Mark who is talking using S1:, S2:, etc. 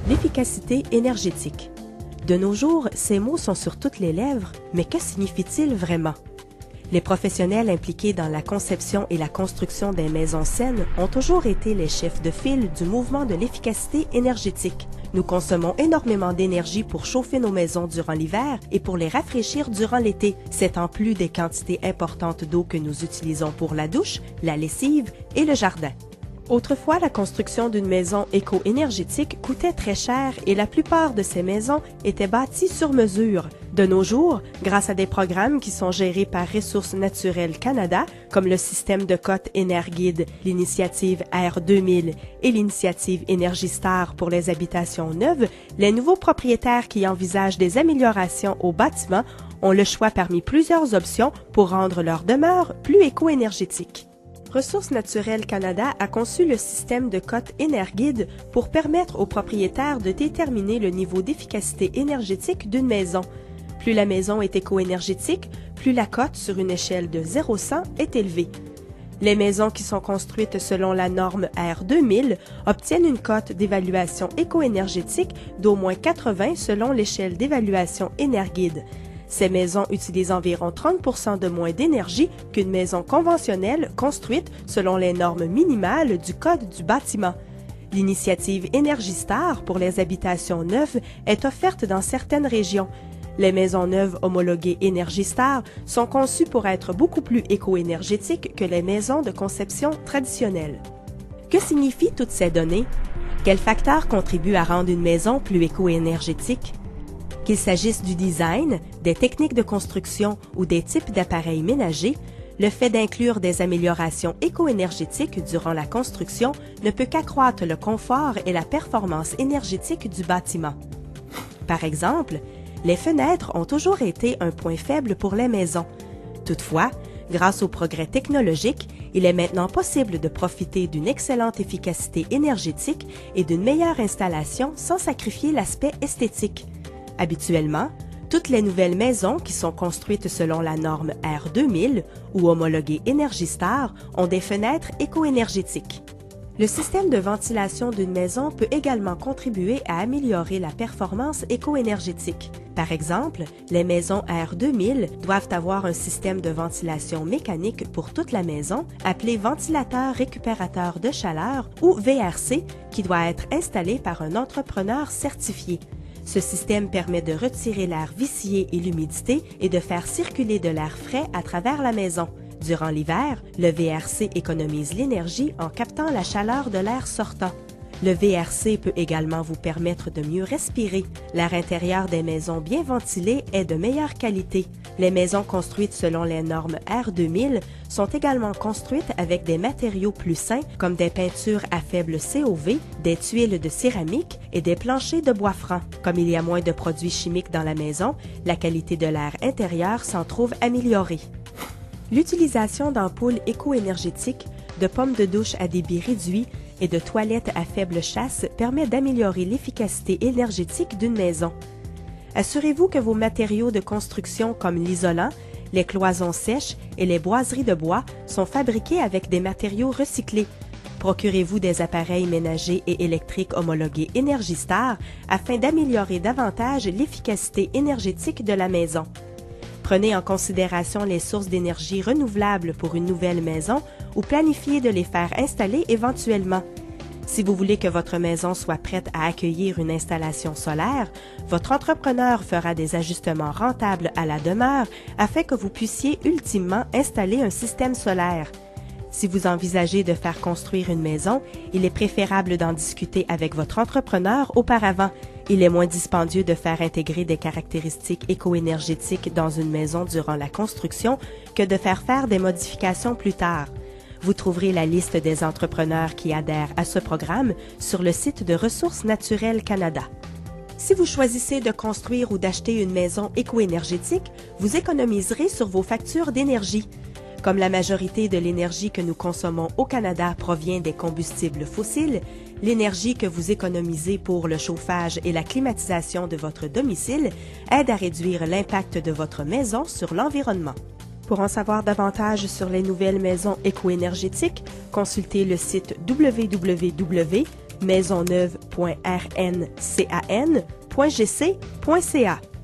S1: L'efficacité énergétique. De nos jours, ces mots sont sur toutes les lèvres, mais que signifie-t-il vraiment? Les professionnels impliqués dans la conception et la construction des maisons saines ont toujours été les chefs de file du mouvement de l'efficacité énergétique. Nous consommons énormément d'énergie pour chauffer nos maisons durant l'hiver et pour les rafraîchir durant l'été. C'est en plus des quantités importantes d'eau que nous utilisons pour la douche, la lessive et le jardin. Autrefois, la construction d'une maison éco-énergétique coûtait très cher et la plupart de ces maisons étaient bâties sur mesure. De nos jours, grâce à des programmes qui sont gérés par Ressources naturelles Canada, comme le système de cote Énerguide, l'initiative R2000 et l'initiative Énergistar pour les habitations neuves, les nouveaux propriétaires qui envisagent des améliorations aux bâtiments ont le choix parmi plusieurs options pour rendre leur demeure plus éco-énergétique. Ressources naturelles Canada a conçu le système de cote Énerguide pour permettre aux propriétaires de déterminer le niveau d'efficacité énergétique d'une maison. Plus la maison est éco-énergétique, plus la cote sur une échelle de 0-100 est élevée. Les maisons qui sont construites selon la norme R2000 obtiennent une cote d'évaluation éco-énergétique d'au moins 80 selon l'échelle d'évaluation Énerguide. Ces maisons utilisent environ 30% de moins d'énergie qu'une maison conventionnelle construite selon les normes minimales du Code du bâtiment. L'initiative Énergistar pour les habitations neuves est offerte dans certaines régions. Les maisons neuves homologuées Énergistar sont conçues pour être beaucoup plus éco-énergétiques que les maisons de conception traditionnelles. Que signifient toutes ces données? Quels facteurs contribuent à rendre une maison plus éco-énergétique? Qu'il s'agisse du design, des techniques de construction ou des types d'appareils ménagers, le fait d'inclure des améliorations éco-énergétiques durant la construction ne peut qu'accroître le confort et la performance énergétique du bâtiment. Par exemple, les fenêtres ont toujours été un point faible pour les maisons. Toutefois, grâce au progrès technologique, il est maintenant possible de profiter d'une excellente efficacité énergétique et d'une meilleure installation sans sacrifier l'aspect esthétique. Habituellement, toutes les nouvelles maisons qui sont construites selon la norme R2000 ou homologuées Énergistar ont des fenêtres éco-énergétiques. Le système de ventilation d'une maison peut également contribuer à améliorer la performance éco-énergétique. Par exemple, les maisons R2000 doivent avoir un système de ventilation mécanique pour toute la maison, appelé ventilateur récupérateur de chaleur ou VRC, qui doit être installé par un entrepreneur certifié. Ce système permet de retirer l'air vicié et l'humidité et de faire circuler de l'air frais à travers la maison. Durant l'hiver, le VRC économise l'énergie en captant la chaleur de l'air sortant. Le VRC peut également vous permettre de mieux respirer. L'air intérieur des maisons bien ventilées est de meilleure qualité. Les maisons construites selon les normes R2000 sont également construites avec des matériaux plus sains comme des peintures à faible COV, des tuiles de céramique et des planchers de bois franc. Comme il y a moins de produits chimiques dans la maison, la qualité de l'air intérieur s'en trouve améliorée. L'utilisation d'ampoules éco-énergétiques, de pommes de douche à débit réduit et de toilettes à faible chasse permet d'améliorer l'efficacité énergétique d'une maison. Assurez-vous que vos matériaux de construction comme l'isolant, les cloisons sèches et les boiseries de bois sont fabriqués avec des matériaux recyclés. Procurez-vous des appareils ménagers et électriques homologués Énergistar afin d'améliorer davantage l'efficacité énergétique de la maison. Prenez en considération les sources d'énergie renouvelables pour une nouvelle maison ou planifiez de les faire installer éventuellement. Si vous voulez que votre maison soit prête à accueillir une installation solaire, votre entrepreneur fera des ajustements rentables à la demeure afin que vous puissiez ultimement installer un système solaire. Si vous envisagez de faire construire une maison, il est préférable d'en discuter avec votre entrepreneur auparavant. Il est moins dispendieux de faire intégrer des caractéristiques éco-énergétiques dans une maison durant la construction que de faire des modifications plus tard. Vous trouverez la liste des entrepreneurs qui adhèrent à ce programme sur le site de Ressources naturelles Canada. Si vous choisissez de construire ou d'acheter une maison éco-énergétique, vous économiserez sur vos factures d'énergie. Comme la majorité de l'énergie que nous consommons au Canada provient des combustibles fossiles, l'énergie que vous économisez pour le chauffage et la climatisation de votre domicile aide à réduire l'impact de votre maison sur l'environnement. Pour en savoir davantage sur les nouvelles maisons éco-énergétiques, consultez le site www.ressourcesnaturellacanada.ca. maisonneuve.rncan.gc.ca.